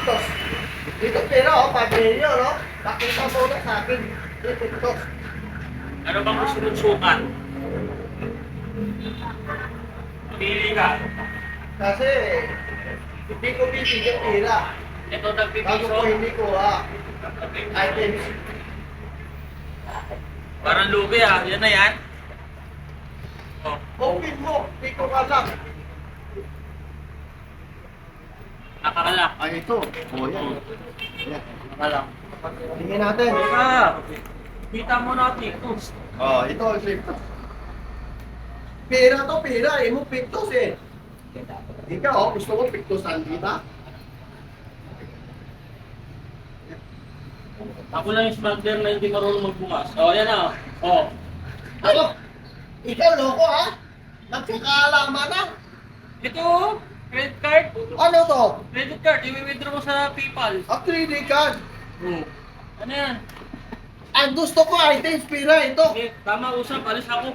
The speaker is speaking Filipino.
Pictos. Dito pera, oh, 5 million, no? Pakita mo na sa akin. Yung Pictos. Ano bang gusto mong sukat? Pili ka. Kasi, hindi ko bibigyan pera. Ito Bago nagpipiso. ko hindi ko, items. Parang lubi ah. Yan na yan. Oh. Open mo, hindi ko alam. Nakakala. Ay, ito. Oh, yan. Yan, alam. Tingnan natin. Ah. Kita mo na Pictos. Oh, ito, Pictos. Pera to, pera. Eh, mo Pictos eh. Ikaw, oh, gusto mo Pictosan, di ba? Ako lang yung smuggler na hindi marunong magbukas. Oh, yan ah. Oh. Ano? Ikaw, loko, ha? Nagkakaalaman na. Ito, credit card. Ano to? Credit card, i-withdraw mo sa PayPal. A 3D card. Oh. Ano yan? Ang gusto ko items, pera ito. Okay, tama usap, alis ako.